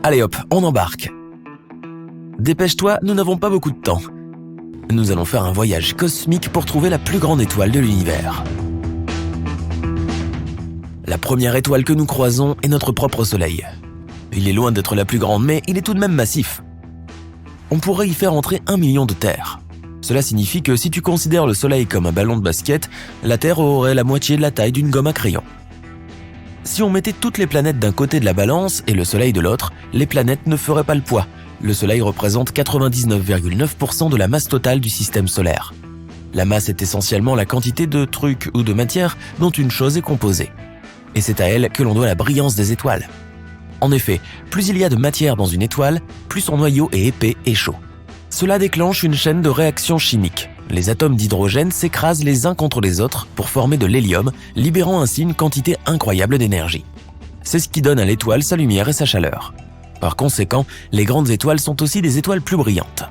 Allez hop, on embarque. Dépêche-toi, nous n'avons pas beaucoup de temps. Nous allons faire un voyage cosmique pour trouver la plus grande étoile de l'univers. La première étoile que nous croisons est notre propre Soleil. Il est loin d'être la plus grande, mais il est tout de même massif. On pourrait y faire entrer 1 million de terres. Cela signifie que si tu considères le Soleil comme un ballon de basket, la Terre aurait la moitié de la taille d'une gomme à crayon. Si on mettait toutes les planètes d'un côté de la balance et le Soleil de l'autre, les planètes ne feraient pas le poids. Le Soleil représente 99,9% de la masse totale du système solaire. La masse est essentiellement la quantité de trucs ou de matière dont une chose est composée. Et c'est à elle que l'on doit la brillance des étoiles. En effet, plus il y a de matière dans une étoile, plus son noyau est épais et chaud. Cela déclenche une chaîne de réactions chimiques. Les atomes d'hydrogène s'écrasent les uns contre les autres pour former de l'hélium, libérant ainsi une quantité incroyable d'énergie. C'est ce qui donne à l'étoile sa lumière et sa chaleur. Par conséquent, les grandes étoiles sont aussi des étoiles plus brillantes.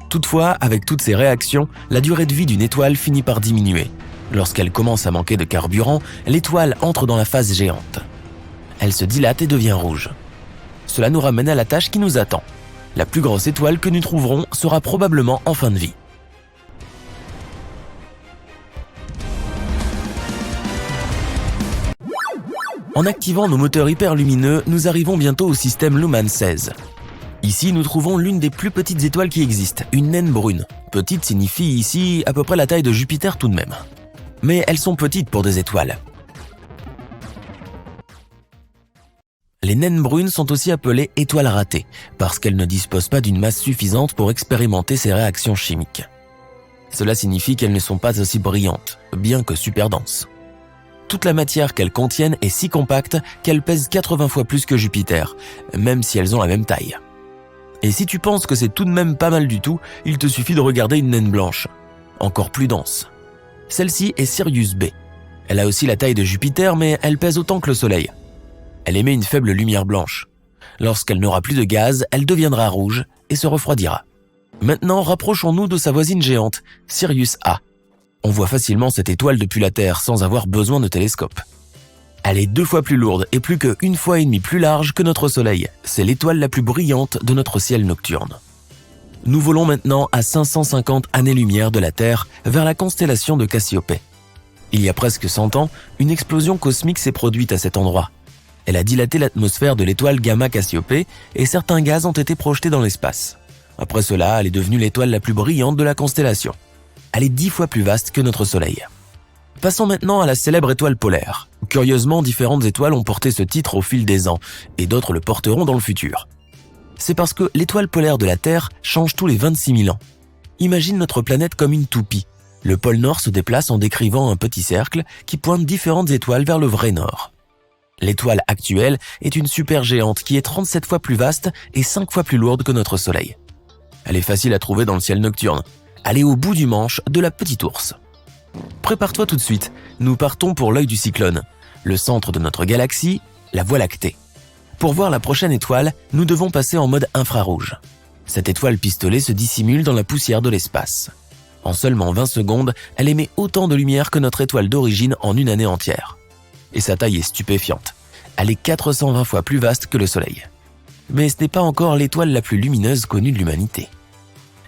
Toutefois, avec toutes ces réactions, la durée de vie d'une étoile finit par diminuer. Lorsqu'elle commence à manquer de carburant, l'étoile entre dans la phase géante. Elle se dilate et devient rouge. Cela nous ramène à la tâche qui nous attend. La plus grosse étoile que nous trouverons sera probablement en fin de vie. En activant nos moteurs hyperlumineux, nous arrivons bientôt au système Luhmann 16. Ici, nous trouvons l'une des plus petites étoiles qui existent, une naine brune. Petite signifie ici à peu près la taille de Jupiter tout de même. Mais elles sont petites pour des étoiles. Les naines brunes sont aussi appelées étoiles ratées, parce qu'elles ne disposent pas d'une masse suffisante pour expérimenter ces réactions chimiques. Cela signifie qu'elles ne sont pas aussi brillantes, bien que super denses. Toute la matière qu'elles contiennent est si compacte qu'elles pèsent 80 fois plus que Jupiter, même si elles ont la même taille. Et si tu penses que c'est tout de même pas mal du tout, il te suffit de regarder une naine blanche, encore plus dense. Celle-ci est Sirius B. Elle a aussi la taille de Jupiter, mais elle pèse autant que le Soleil. Elle émet une faible lumière blanche. Lorsqu'elle n'aura plus de gaz, elle deviendra rouge et se refroidira. Maintenant, rapprochons-nous de sa voisine géante, Sirius A. On voit facilement cette étoile depuis la Terre sans avoir besoin de télescope. Elle est 2 fois plus lourde et plus que 1,5 fois plus large que notre Soleil. C'est l'étoile la plus brillante de notre ciel nocturne. Nous volons maintenant à 550 années-lumière de la Terre vers la constellation de Cassiopée. Il y a presque 100 ans, une explosion cosmique s'est produite à cet endroit. Elle a dilaté l'atmosphère de l'étoile Gamma Cassiopée et certains gaz ont été projetés dans l'espace. Après cela, elle est devenue l'étoile la plus brillante de la constellation. Elle est 10 fois plus vaste que notre Soleil. Passons maintenant à la célèbre étoile polaire. Curieusement, différentes étoiles ont porté ce titre au fil des ans, et d'autres le porteront dans le futur. C'est parce que l'étoile polaire de la Terre change tous les 26 000 ans. Imagine notre planète comme une toupie. Le pôle Nord se déplace en décrivant un petit cercle qui pointe différentes étoiles vers le vrai Nord. L'étoile actuelle est une supergéante qui est 37 fois plus vaste et 5 fois plus lourde que notre Soleil. Elle est facile à trouver dans le ciel nocturne. Elle est au bout du manche de la Petite Ourse. Prépare-toi tout de suite, nous partons pour l'œil du cyclone, le centre de notre galaxie, la Voie lactée. Pour voir la prochaine étoile, nous devons passer en mode infrarouge. Cette étoile pistolet se dissimule dans la poussière de l'espace. En seulement 20 secondes, elle émet autant de lumière que notre étoile d'origine en une année entière. Et sa taille est stupéfiante. Elle est 420 fois plus vaste que le Soleil. Mais ce n'est pas encore l'étoile la plus lumineuse connue de l'humanité.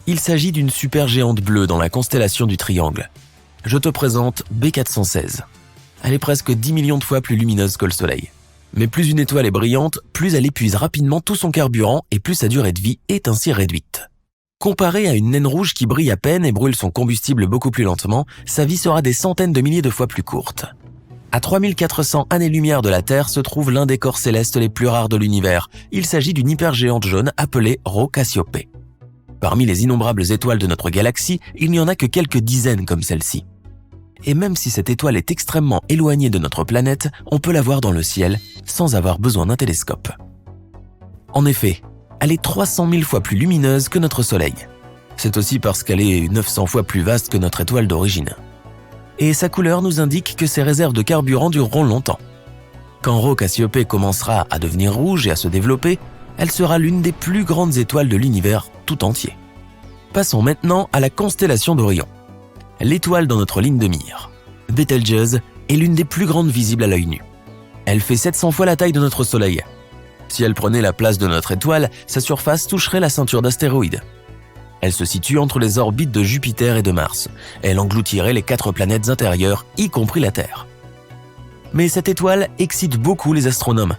Il s'agit d'une supergéante bleue dans la constellation du Triangle. Je te présente B416. Elle est presque 10 millions de fois plus lumineuse que le Soleil. Mais plus une étoile est brillante, plus elle épuise rapidement tout son carburant et plus sa durée de vie est ainsi réduite. Comparée à une naine rouge qui brille à peine et brûle son combustible beaucoup plus lentement, sa vie sera des centaines de milliers de fois plus courte. À 3400 années-lumière de la Terre se trouve l'un des corps célestes les plus rares de l'univers. Il s'agit d'une hypergéante jaune appelée Rho Cassiopée. Parmi les innombrables étoiles de notre galaxie, il n'y en a que quelques dizaines comme celle-ci. Et même si cette étoile est extrêmement éloignée de notre planète, on peut la voir dans le ciel sans avoir besoin d'un télescope. En effet, elle est 300 000 fois plus lumineuse que notre Soleil. C'est aussi parce qu'elle est 900 fois plus vaste que notre étoile d'origine. Et sa couleur nous indique que ses réserves de carburant dureront longtemps. Quand Rho Cassiopée commencera à devenir rouge et à se développer, elle sera l'une des plus grandes étoiles de l'univers tout entier. Passons maintenant à la constellation d'Orion. L'étoile dans notre ligne de mire. Betelgeuse est l'une des plus grandes visibles à l'œil nu. Elle fait 700 fois la taille de notre Soleil. Si elle prenait la place de notre étoile, sa surface toucherait la ceinture d'astéroïdes. Elle se situe entre les orbites de Jupiter et de Mars. Elle engloutirait les 4 planètes intérieures, y compris la Terre. Mais cette étoile excite beaucoup les astronomes.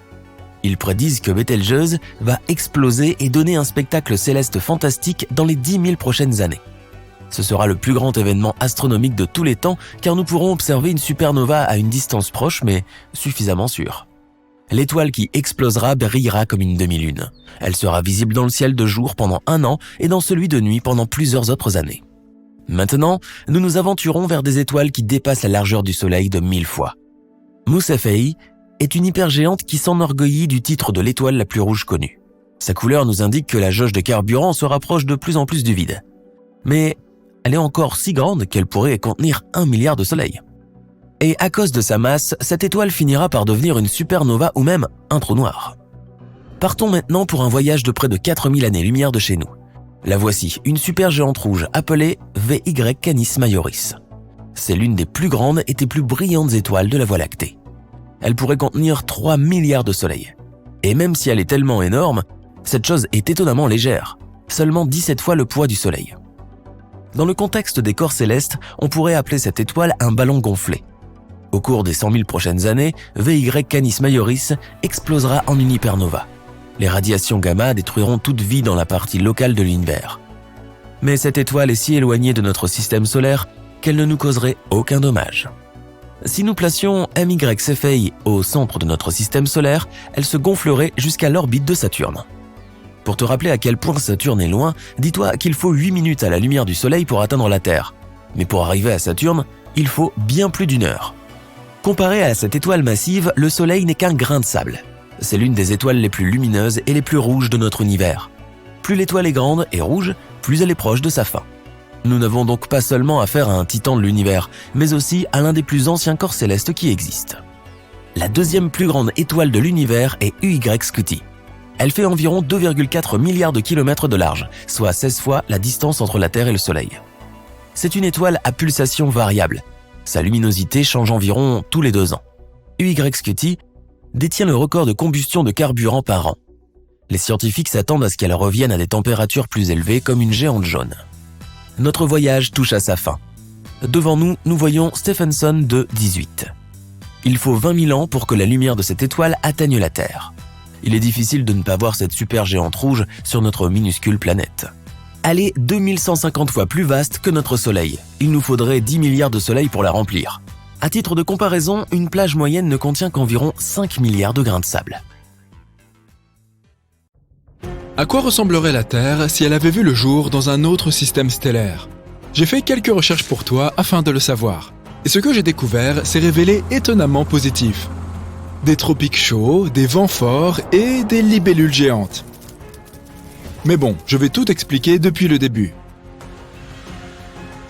Ils prédisent que Bételgeuse va exploser et donner un spectacle céleste fantastique dans les 10 000 prochaines années. Ce sera le plus grand événement astronomique de tous les temps car nous pourrons observer une supernova à une distance proche mais suffisamment sûre. L'étoile qui explosera brillera comme une demi-lune. Elle sera visible dans le ciel de jour pendant 1 an et dans celui de nuit pendant plusieurs autres années. Maintenant, nous nous aventurons vers des étoiles qui dépassent la largeur du Soleil de 1000 fois. Mousse Fei est une hypergéante qui s'enorgueillit du titre de l'étoile la plus rouge connue. Sa couleur nous indique que la jauge de carburant se rapproche de plus en plus du vide. Mais elle est encore si grande qu'elle pourrait contenir 1 milliard de soleils. Et à cause de sa masse, cette étoile finira par devenir une supernova ou même un trou noir. Partons maintenant pour un voyage de près de 4000 années-lumière de chez nous. La voici, une supergéante rouge appelée VY Canis Majoris. C'est l'une des plus grandes et des plus brillantes étoiles de la Voie lactée. Elle pourrait contenir 3 milliards de soleils. Et même si elle est tellement énorme, cette chose est étonnamment légère, seulement 17 fois le poids du Soleil. Dans le contexte des corps célestes, on pourrait appeler cette étoile un ballon gonflé. Au cours des 100 000 prochaines années, VY Canis Majoris explosera en une hypernova. Les radiations gamma détruiront toute vie dans la partie locale de l'univers. Mais cette étoile est si éloignée de notre système solaire qu'elle ne nous causerait aucun dommage. Si nous placions MY Cephei au centre de notre système solaire, elle se gonflerait jusqu'à l'orbite de Saturne. Pour te rappeler à quel point Saturne est loin, dis-toi qu'il faut 8 minutes à la lumière du Soleil pour atteindre la Terre. Mais pour arriver à Saturne, il faut bien plus d'1 heure. Comparé à cette étoile massive, le Soleil n'est qu'un grain de sable. C'est l'une des étoiles les plus lumineuses et les plus rouges de notre univers. Plus l'étoile est grande et rouge, plus elle est proche de sa fin. Nous n'avons donc pas seulement affaire à un titan de l'univers, mais aussi à l'un des plus anciens corps célestes qui existent. La deuxième plus grande étoile de l'univers est UY Scuti. Elle fait environ 2,4 milliards de kilomètres de large, soit 16 fois la distance entre la Terre et le Soleil. C'est une étoile à pulsation variable. Sa luminosité change environ tous les 2 ans. UY Scuti détient le record de combustion de carburant par an. Les scientifiques s'attendent à ce qu'elle revienne à des températures plus élevées comme une géante jaune. Notre voyage touche à sa fin. Devant nous, nous voyons Stephenson 2-18. Il faut 20 000 ans pour que la lumière de cette étoile atteigne la Terre. Il est difficile de ne pas voir cette supergéante rouge sur notre minuscule planète. Elle est 2150 fois plus vaste que notre Soleil. Il nous faudrait 10 milliards de soleils pour la remplir. À titre de comparaison, une plage moyenne ne contient qu'environ 5 milliards de grains de sable. À quoi ressemblerait la Terre si elle avait vu le jour dans un autre système stellaire? J'ai fait quelques recherches pour toi afin de le savoir. Et ce que j'ai découvert s'est révélé étonnamment positif. Des tropiques chauds, des vents forts et des libellules géantes. Mais bon, je vais tout expliquer depuis le début.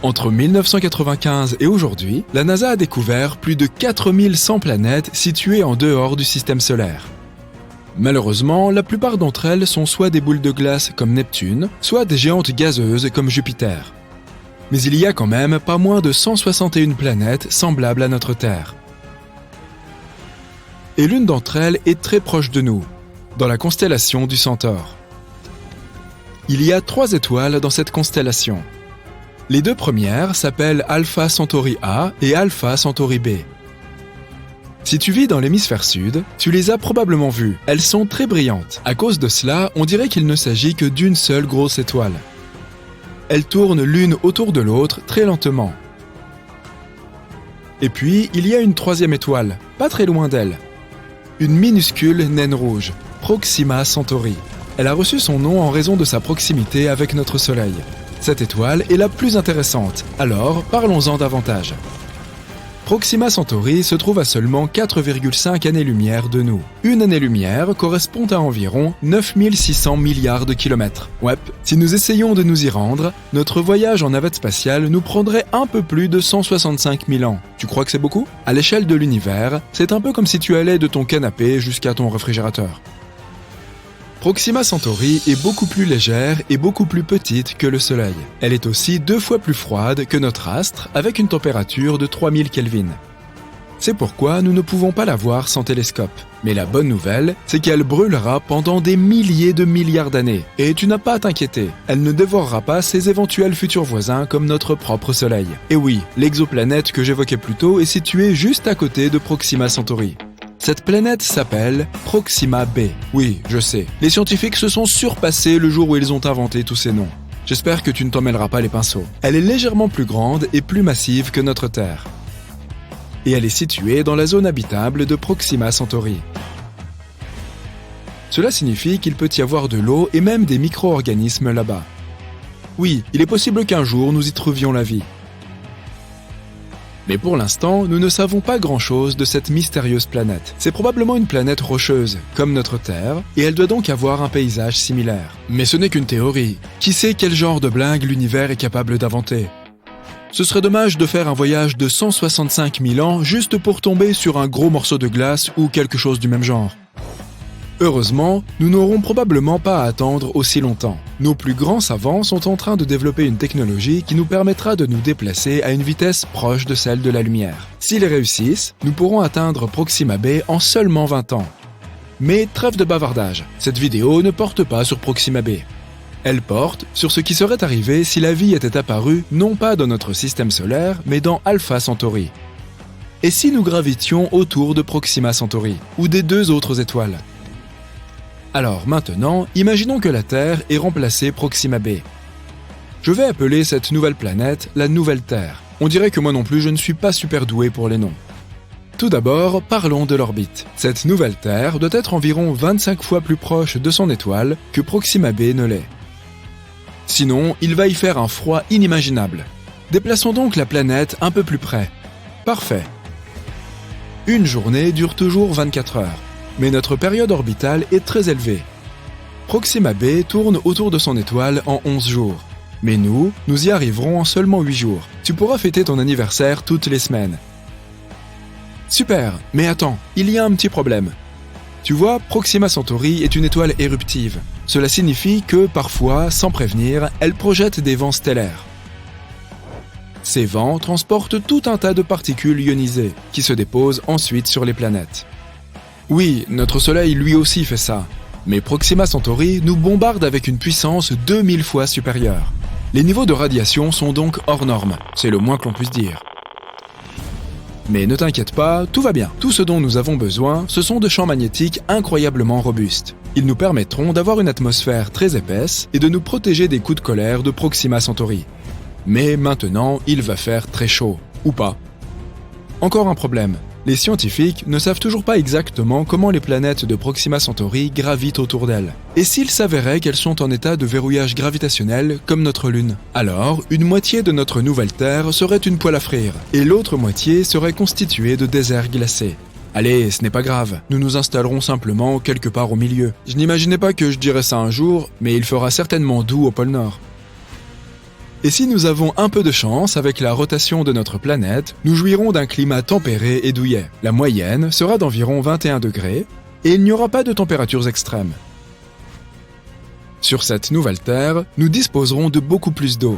Entre 1995 et aujourd'hui, la NASA a découvert plus de 4100 planètes situées en dehors du système solaire. Malheureusement, la plupart d'entre elles sont soit des boules de glace comme Neptune, soit des géantes gazeuses comme Jupiter. Mais il y a quand même pas moins de 161 planètes semblables à notre Terre. Et l'une d'entre elles est très proche de nous, dans la constellation du Centaure. Il y a 3 étoiles dans cette constellation. Les 2 premières s'appellent Alpha Centauri A et Alpha Centauri B. Si tu vis dans l'hémisphère sud, tu les as probablement vues. Elles sont très brillantes. À cause de cela, on dirait qu'il ne s'agit que d'une seule grosse étoile. Elles tournent l'une autour de l'autre très lentement. Et puis, il y a une 3e étoile, pas très loin d'elle. Une minuscule naine rouge, Proxima Centauri. Elle a reçu son nom en raison de sa proximité avec notre Soleil. Cette étoile est la plus intéressante, alors parlons-en davantage. Proxima Centauri se trouve à seulement 4,5 années-lumière de nous. Une année-lumière correspond à environ 9600 milliards de kilomètres. Ouais, si nous essayons de nous y rendre, notre voyage en navette spatiale nous prendrait un peu plus de 165 000 ans. Tu crois que c'est beaucoup? À l'échelle de l'univers, c'est un peu comme si tu allais de ton canapé jusqu'à ton réfrigérateur. Proxima Centauri est beaucoup plus légère et beaucoup plus petite que le Soleil. Elle est aussi 2 fois plus froide que notre astre avec une température de 3000 Kelvin. C'est pourquoi nous ne pouvons pas la voir sans télescope. Mais la bonne nouvelle, c'est qu'elle brûlera pendant des milliers de milliards d'années. Et tu n'as pas à t'inquiéter, elle ne dévorera pas ses éventuels futurs voisins comme notre propre Soleil. Et oui, l'exoplanète que j'évoquais plus tôt est située juste à côté de Proxima Centauri. Cette planète s'appelle Proxima b. Oui, je sais, les scientifiques se sont surpassés le jour où ils ont inventé tous ces noms. J'espère que tu ne t'en mêleras pas les pinceaux. Elle est légèrement plus grande et plus massive que notre Terre. Et elle est située dans la zone habitable de Proxima Centauri. Cela signifie qu'il peut y avoir de l'eau et même des micro-organismes là-bas. Oui, il est possible qu'un jour nous y trouvions la vie. Mais pour l'instant, nous ne savons pas grand-chose de cette mystérieuse planète. C'est probablement une planète rocheuse, comme notre Terre, et elle doit donc avoir un paysage similaire. Mais ce n'est qu'une théorie. Qui sait quel genre de blingue l'univers est capable d'inventer ? Ce serait dommage de faire un voyage de 165 000 ans juste pour tomber sur un gros morceau de glace ou quelque chose du même genre. Heureusement, nous n'aurons probablement pas à attendre aussi longtemps. Nos plus grands savants sont en train de développer une technologie qui nous permettra de nous déplacer à une vitesse proche de celle de la lumière. S'ils réussissent, nous pourrons atteindre Proxima b en seulement 20 ans. Mais trêve de bavardage, cette vidéo ne porte pas sur Proxima b. Elle porte sur ce qui serait arrivé si la vie était apparue non pas dans notre système solaire, mais dans Alpha Centauri. Et si nous gravitions autour de Proxima Centauri, ou des deux autres étoiles ? Alors maintenant, imaginons que la Terre ait remplacé Proxima b. Je vais appeler cette nouvelle planète la Nouvelle Terre. On dirait que moi non plus je ne suis pas super doué pour les noms. Tout d'abord, parlons de l'orbite. Cette nouvelle Terre doit être environ 25 fois plus proche de son étoile que Proxima b ne l'est. Sinon, il va y faire un froid inimaginable. Déplaçons donc la planète un peu plus près. Parfait. Une journée dure toujours 24 heures, mais notre période orbitale est très élevée. Proxima b tourne autour de son étoile en 11 jours. Mais nous y arriverons en seulement 8 jours. Tu pourras fêter ton anniversaire toutes les semaines. Super, mais attends, il y a un petit problème. Tu vois, Proxima Centauri est une étoile éruptive. Cela signifie que, parfois, sans prévenir, elle projette des vents stellaires. Ces vents transportent tout un tas de particules ionisées, qui se déposent ensuite sur les planètes. Oui, notre Soleil lui aussi fait ça. Mais Proxima Centauri nous bombarde avec une puissance 2000 fois supérieure. Les niveaux de radiation sont donc hors normes, c'est le moins que l'on puisse dire. Mais ne t'inquiète pas, tout va bien. Tout ce dont nous avons besoin, ce sont de champs magnétiques incroyablement robustes. Ils nous permettront d'avoir une atmosphère très épaisse et de nous protéger des coups de colère de Proxima Centauri. Mais maintenant, il va faire très chaud. Ou pas. Encore un problème. Les scientifiques ne savent toujours pas exactement comment les planètes de Proxima Centauri gravitent autour d'elle. Et s'il s'avérait qu'elles sont en état de verrouillage gravitationnel comme notre Lune ? Alors, une moitié de notre nouvelle Terre serait une poêle à frire, et l'autre moitié serait constituée de déserts glacés. Allez, ce n'est pas grave, nous nous installerons simplement quelque part au milieu. Je n'imaginais pas que je dirais ça un jour, mais il fera certainement doux au pôle Nord. Et si nous avons un peu de chance avec la rotation de notre planète, nous jouirons d'un climat tempéré et douillet. La moyenne sera d'environ 21 degrés, et il n'y aura pas de températures extrêmes. Sur cette nouvelle Terre, nous disposerons de beaucoup plus d'eau.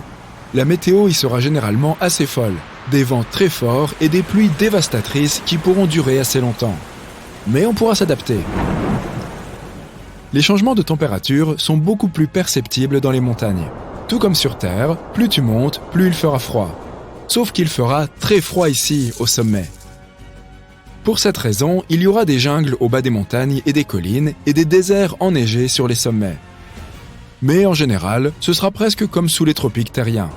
La météo y sera généralement assez folle, des vents très forts et des pluies dévastatrices qui pourront durer assez longtemps. Mais on pourra s'adapter. Les changements de température sont beaucoup plus perceptibles dans les montagnes. Tout comme sur Terre, plus tu montes, plus il fera froid. Sauf qu'il fera très froid ici, au sommet. Pour cette raison, il y aura des jungles au bas des montagnes et des collines et des déserts enneigés sur les sommets. Mais en général, ce sera presque comme sous les tropiques terriens.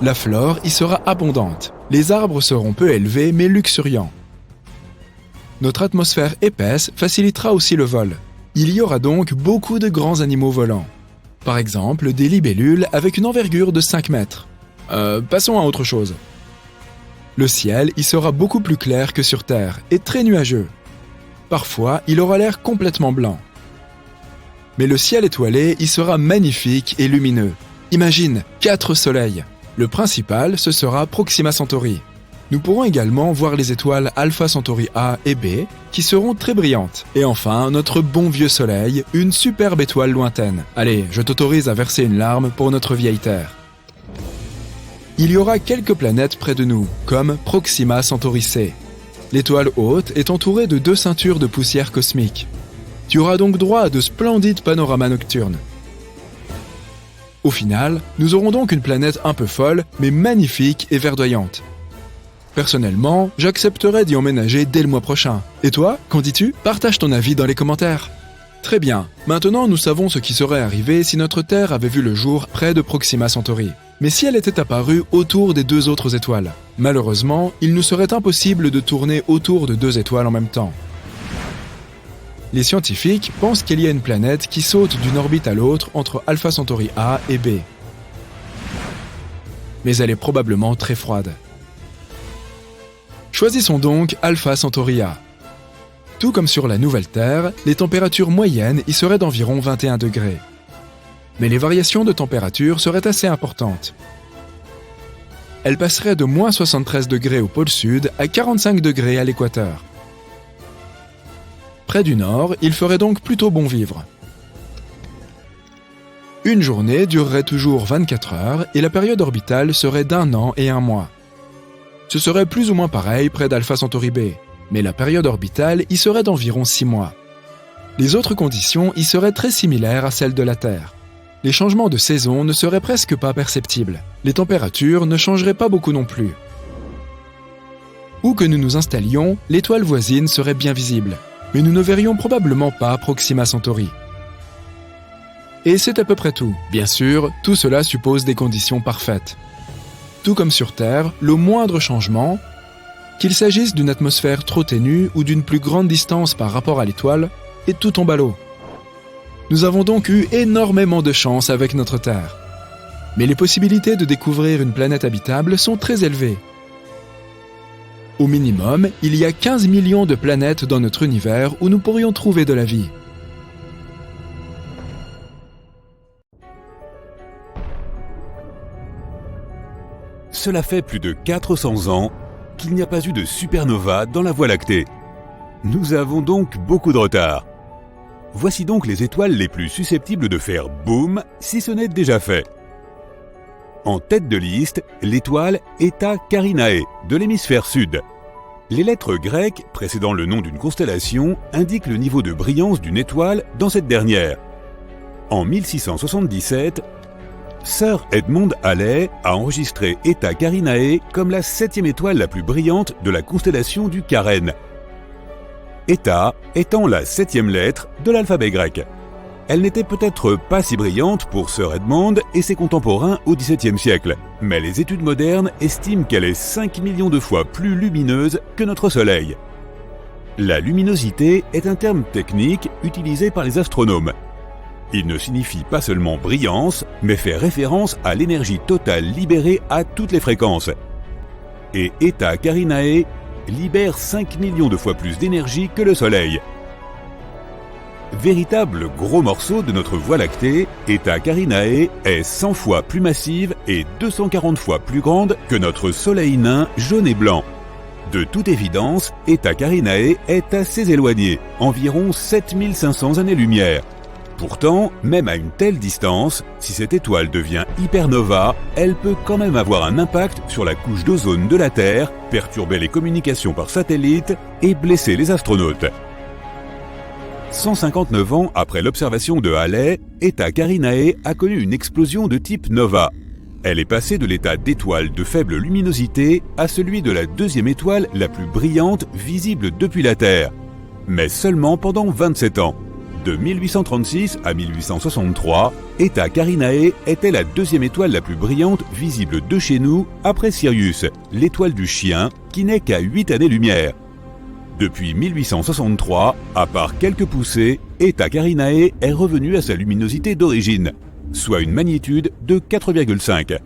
La flore y sera abondante. Les arbres seront peu élevés mais luxuriants. Notre atmosphère épaisse facilitera aussi le vol. Il y aura donc beaucoup de grands animaux volants. Par exemple, des libellules avec une envergure de 5 mètres. Passons à autre chose. Le ciel y sera beaucoup plus clair que sur Terre et très nuageux. Parfois, il aura l'air complètement blanc. Mais le ciel étoilé y sera magnifique et lumineux. Imagine, 4 soleils. Le principal, ce sera Proxima Centauri. Nous pourrons également voir les étoiles Alpha Centauri A et B, qui seront très brillantes. Et enfin, notre bon vieux Soleil, une superbe étoile lointaine. Allez, je t'autorise à verser une larme pour notre vieille Terre. Il y aura quelques planètes près de nous, comme Proxima Centauri C. L'étoile haute est entourée de 2 ceintures de poussière cosmique. Tu auras donc droit à de splendides panoramas nocturnes. Au final, nous aurons donc une planète un peu folle, mais magnifique et verdoyante. Personnellement, j'accepterais d'y emménager dès le mois prochain. Et toi, qu'en dis-tu? Partage ton avis dans les commentaires. Très bien, maintenant nous savons ce qui serait arrivé si notre Terre avait vu le jour près de Proxima Centauri. Mais si elle était apparue autour des 2 autres étoiles? Malheureusement, il nous serait impossible de tourner autour de 2 étoiles en même temps. Les scientifiques pensent qu'il y a une planète qui saute d'une orbite à l'autre entre Alpha Centauri A et B. Mais elle est probablement très froide. Choisissons donc Alpha Centauri A. Tout comme sur la nouvelle Terre, les températures moyennes y seraient d'environ 21 degrés. Mais les variations de température seraient assez importantes. Elles passeraient de moins 73 degrés au pôle sud à 45 degrés à l'équateur. Près du nord, il ferait donc plutôt bon vivre. Une journée durerait toujours 24 heures et la période orbitale serait d'1 an et 1 mois. Ce serait plus ou moins pareil près d'Alpha Centauri B, mais la période orbitale y serait d'environ 6 mois. Les autres conditions y seraient très similaires à celles de la Terre. Les changements de saison ne seraient presque pas perceptibles. Les températures ne changeraient pas beaucoup non plus. Où que nous nous installions, l'étoile voisine serait bien visible, mais nous ne verrions probablement pas Proxima Centauri. Et c'est à peu près tout. Bien sûr, tout cela suppose des conditions parfaites. Tout comme sur Terre, le moindre changement, qu'il s'agisse d'une atmosphère trop ténue ou d'une plus grande distance par rapport à l'étoile, et tout tombe à l'eau. Nous avons donc eu énormément de chance avec notre Terre. Mais les possibilités de découvrir une planète habitable sont très élevées. Au minimum, il y a 15 millions de planètes dans notre univers où nous pourrions trouver de la vie. Cela fait plus de 400 ans qu'il n'y a pas eu de supernova dans la Voie lactée. Nous avons donc beaucoup de retard. Voici donc les étoiles les plus susceptibles de faire boum si ce n'est déjà fait. En tête de liste, l'étoile Eta Carinae de l'hémisphère sud. Les lettres grecques précédant le nom d'une constellation indiquent le niveau de brillance d'une étoile dans cette dernière. En 1677, Sir Edmund Halley a enregistré Eta Carinae comme la 7e étoile la plus brillante de la constellation du Carène. Eta étant la 7e lettre de l'alphabet grec. Elle n'était peut-être pas si brillante pour Sir Edmund et ses contemporains au XVIIe siècle, mais les études modernes estiment qu'elle est 5 millions de fois plus lumineuse que notre Soleil. La luminosité est un terme technique utilisé par les astronomes. Il ne signifie pas seulement brillance, mais fait référence à l'énergie totale libérée à toutes les fréquences. Et Eta Carinae libère 5 millions de fois plus d'énergie que le Soleil. Véritable gros morceau de notre Voie lactée, Eta Carinae est 100 fois plus massive et 240 fois plus grande que notre Soleil nain jaune et blanc. De toute évidence, Eta Carinae est assez éloignée, environ 7500 années-lumière. Pourtant, même à une telle distance, si cette étoile devient hypernova, elle peut quand même avoir un impact sur la couche d'ozone de la Terre, perturber les communications par satellite et blesser les astronautes. 159 ans après l'observation de Halley, Eta Carinae a connu une explosion de type nova. Elle est passée de l'état d'étoile de faible luminosité à celui de la 2e étoile la plus brillante visible depuis la Terre. Mais seulement pendant 27 ans. De 1836 à 1863, Eta Carinae était la 2e étoile la plus brillante visible de chez nous après Sirius, l'étoile du chien, qui n'est qu'à 8 années-lumière. Depuis 1863, à part quelques poussées, Eta Carinae est revenue à sa luminosité d'origine, soit une magnitude de 4,5.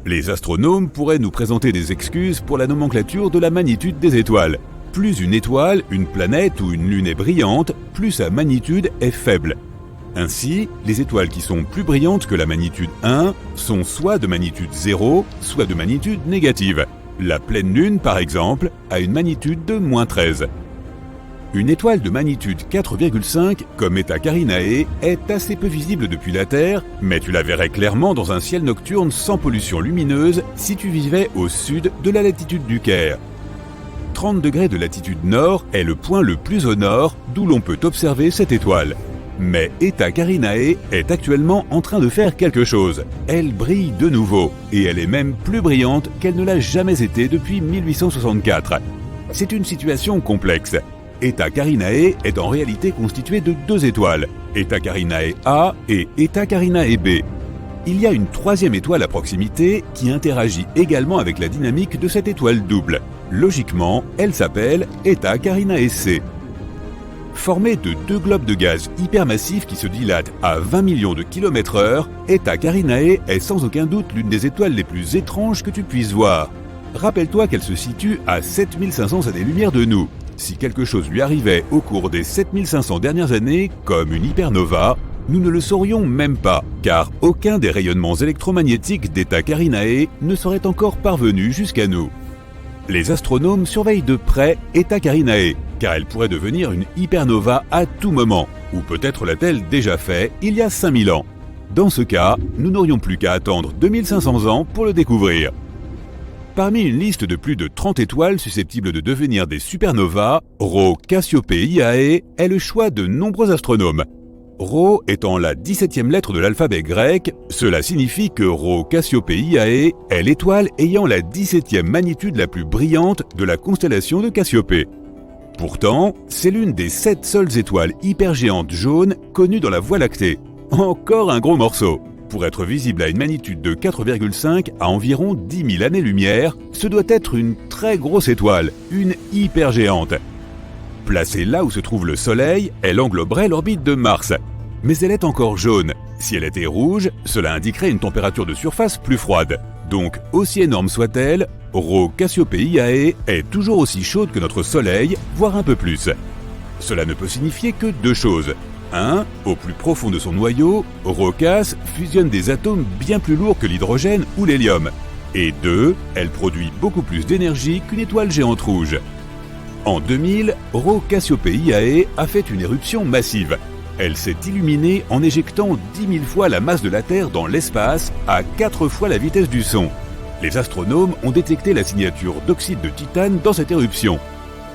Les astronomes pourraient nous présenter des excuses pour la nomenclature de la magnitude des étoiles. Plus une étoile, une planète ou une lune est brillante, plus sa magnitude est faible. Ainsi, les étoiles qui sont plus brillantes que la magnitude 1 sont soit de magnitude 0, soit de magnitude négative. La pleine lune, par exemple, a une magnitude de -13. Une étoile de magnitude 4,5, comme Eta Carinae, est assez peu visible depuis la Terre, mais tu la verrais clairement dans un ciel nocturne sans pollution lumineuse si tu vivais au sud de la latitude du Caire. 30 degrés de latitude nord est le point le plus au nord d'où l'on peut observer cette étoile. Mais Eta Carinae est actuellement en train de faire quelque chose. Elle brille de nouveau, et elle est même plus brillante qu'elle ne l'a jamais été depuis 1864. C'est une situation complexe. Eta Carinae est en réalité constituée de 2 étoiles, Eta Carinae A et Eta Carinae B. Il y a une 3e étoile à proximité qui interagit également avec la dynamique de cette étoile double. Logiquement, elle s'appelle Eta Carinae C. Formée de 2 globes de gaz hypermassifs qui se dilatent à 20 millions de km/h, Eta Carinae est sans aucun doute l'une des étoiles les plus étranges que tu puisses voir. Rappelle-toi qu'elle se situe à 7500 années-lumière de nous. Si quelque chose lui arrivait au cours des 7500 dernières années, comme une hypernova, nous ne le saurions même pas, car aucun des rayonnements électromagnétiques d'Eta Carinae ne serait encore parvenu jusqu'à nous. Les astronomes surveillent de près Eta Carinae, car elle pourrait devenir une hypernova à tout moment, ou peut-être l'a-t-elle déjà fait il y a 5000 ans. Dans ce cas, nous n'aurions plus qu'à attendre 2500 ans pour le découvrir. Parmi une liste de plus de 30 étoiles susceptibles de devenir des supernovas, Rho Cassiopeiae est le choix de nombreux astronomes. Rho étant la 17e lettre de l'alphabet grec, cela signifie que Rho Cassiopeiae est l'étoile ayant la 17e magnitude la plus brillante de la constellation de Cassiopée. Pourtant, c'est l'une des 7 seules étoiles hypergéantes jaunes connues dans la Voie lactée. Encore un gros morceau. Pour être visible à une magnitude de 4,5 à environ 10 000 années-lumière, ce doit être une très grosse étoile, une hypergéante. Placée là où se trouve le Soleil, elle engloberait l'orbite de Mars. Mais elle est encore jaune. Si elle était rouge, cela indiquerait une température de surface plus froide. Donc, aussi énorme soit-elle, Rho Cassiopeiae est toujours aussi chaude que notre Soleil, voire un peu plus. Cela ne peut signifier que 2 choses. 1. Au plus profond de son noyau, Rho Cass fusionne des atomes bien plus lourds que l'hydrogène ou l'hélium. Et 2. Elle produit beaucoup plus d'énergie qu'une étoile géante rouge. En 2000, Rho Cassiopeiae a fait une éruption massive. Elle s'est illuminée en éjectant 10 000 fois la masse de la Terre dans l'espace à 4 fois la vitesse du son. Les astronomes ont détecté la signature d'oxyde de titane dans cette éruption.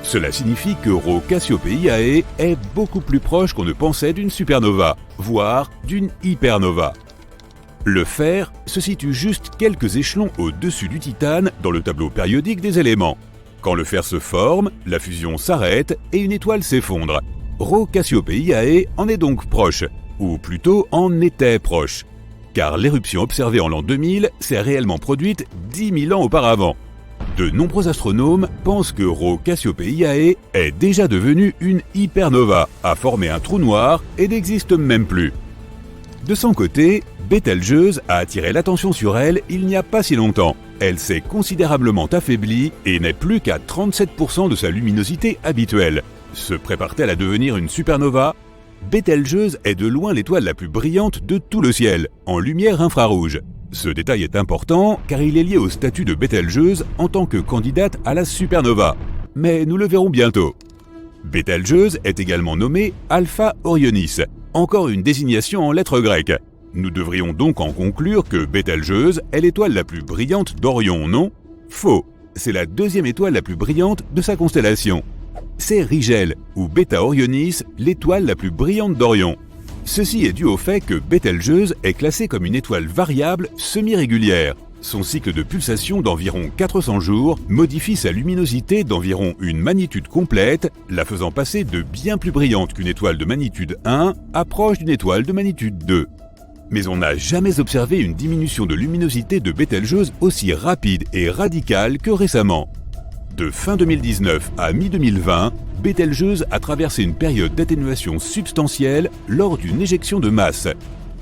Cela signifie que Rho Cassiopeiae est beaucoup plus proche qu'on ne pensait d'une supernova, voire d'une hypernova. Le fer se situe juste quelques échelons au-dessus du titane dans le tableau périodique des éléments. Quand le fer se forme, la fusion s'arrête et une étoile s'effondre. Rho Cassiopeiae en est donc proche, ou plutôt en était proche, car l'éruption observée en l'an 2000 s'est réellement produite 10 000 ans auparavant. De nombreux astronomes pensent que Rho Cassiopeiae est déjà devenue une hypernova, a formé un trou noir et n'existe même plus. De son côté, Bételgeuse a attiré l'attention sur elle il n'y a pas si longtemps. Elle s'est considérablement affaiblie et n'est plus qu'à 37% de sa luminosité habituelle. Se prépare-t-elle à devenir une supernova ? Bételgeuse est de loin l'étoile la plus brillante de tout le ciel, en lumière infrarouge. Ce détail est important car il est lié au statut de Bételgeuse en tant que candidate à la supernova. Mais nous le verrons bientôt. Bételgeuse est également nommée Alpha Orionis, encore une désignation en lettres grecques. Nous devrions donc en conclure que Bételgeuse est l'étoile la plus brillante d'Orion, non ? Faux, c'est la 2e étoile la plus brillante de sa constellation. C'est Rigel, ou Beta Orionis, l'étoile la plus brillante d'Orion. Ceci est dû au fait que Bételgeuse est classée comme une étoile variable semi-régulière. Son cycle de pulsation d'environ 400 jours modifie sa luminosité d'environ une magnitude complète, la faisant passer de bien plus brillante qu'une étoile de magnitude 1 à proche d'une étoile de magnitude 2. Mais on n'a jamais observé une diminution de luminosité de Bételgeuse aussi rapide et radicale que récemment. De fin 2019 à mi-2020, Bételgeuse a traversé une période d'atténuation substantielle lors d'une éjection de masse.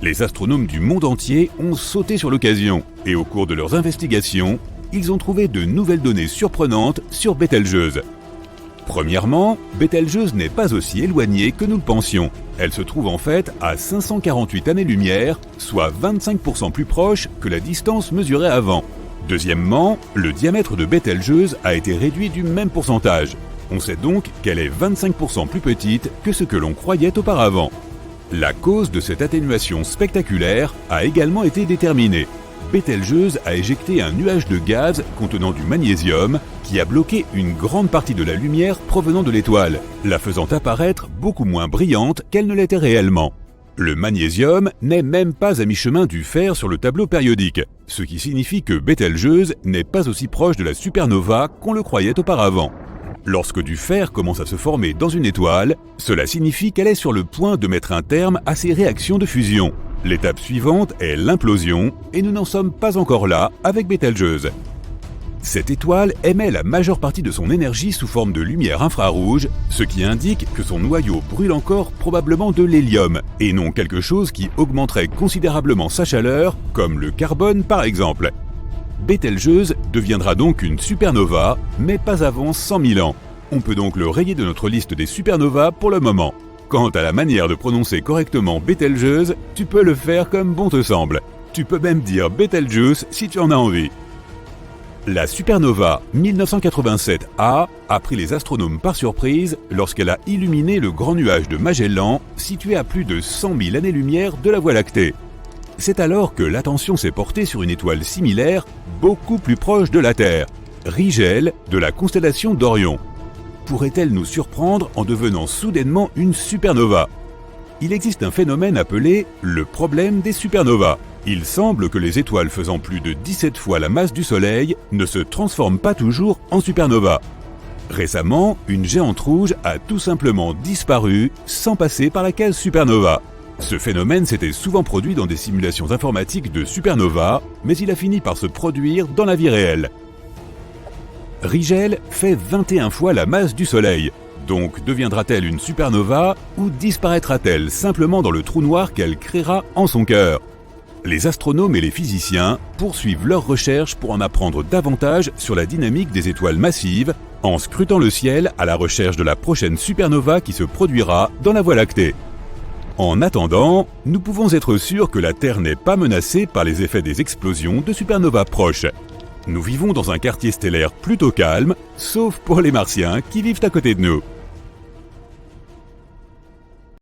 Les astronomes du monde entier ont sauté sur l'occasion et au cours de leurs investigations, ils ont trouvé de nouvelles données surprenantes sur Bételgeuse. Premièrement, Bételgeuse n'est pas aussi éloignée que nous le pensions. Elle se trouve en fait à 548 années-lumière, soit 25% plus proche que la distance mesurée avant. Deuxièmement, le diamètre de Bételgeuse a été réduit du même pourcentage. On sait donc qu'elle est 25% plus petite que ce que l'on croyait auparavant. La cause de cette atténuation spectaculaire a également été déterminée. Bételgeuse a éjecté un nuage de gaz contenant du magnésium qui qui a bloqué une grande partie de la lumière provenant de l'étoile, la faisant apparaître beaucoup moins brillante qu'elle ne l'était réellement. Le magnésium n'est même pas à mi-chemin du fer sur le tableau périodique, ce qui signifie que Bételgeuse n'est pas aussi proche de la supernova qu'on le croyait auparavant. Lorsque du fer commence à se former dans une étoile, cela signifie qu'elle est sur le point de mettre un terme à ses réactions de fusion. L'étape suivante est l'implosion, et nous n'en sommes pas encore là avec Bételgeuse. Cette étoile émet la majeure partie de son énergie sous forme de lumière infrarouge, ce qui indique que son noyau brûle encore probablement de l'hélium, et non quelque chose qui augmenterait considérablement sa chaleur, comme le carbone par exemple. Bételgeuse deviendra donc une supernova, mais pas avant 100 000 ans. On peut donc le rayer de notre liste des supernovas pour le moment. Quant à la manière de prononcer correctement Bételgeuse, tu peux le faire comme bon te semble. Tu peux même dire Bételgeuse si tu en as envie. La supernova 1987A a pris les astronomes par surprise lorsqu'elle a illuminé le grand nuage de Magellan, situé à plus de 100 000 années-lumière de la Voie lactée. C'est alors que l'attention s'est portée sur une étoile similaire, beaucoup plus proche de la Terre, Rigel de la constellation d'Orion. Pourrait-elle nous surprendre en devenant soudainement une supernova ? Il existe un phénomène appelé le problème des supernovas. Il semble que les étoiles faisant plus de 17 fois la masse du Soleil ne se transforment pas toujours en supernova. Récemment, une géante rouge a tout simplement disparu sans passer par la case supernova. Ce phénomène s'était souvent produit dans des simulations informatiques de supernova, mais il a fini par se produire dans la vie réelle. Rigel fait 21 fois la masse du Soleil, donc deviendra-t-elle une supernova ou disparaîtra-t-elle simplement dans le trou noir qu'elle créera en son cœur ? Les astronomes et les physiciens poursuivent leurs recherches pour en apprendre davantage sur la dynamique des étoiles massives en scrutant le ciel à la recherche de la prochaine supernova qui se produira dans la Voie lactée. En attendant, nous pouvons être sûrs que la Terre n'est pas menacée par les effets des explosions de supernovas proches. Nous vivons dans un quartier stellaire plutôt calme, sauf pour les Martiens qui vivent à côté de nous.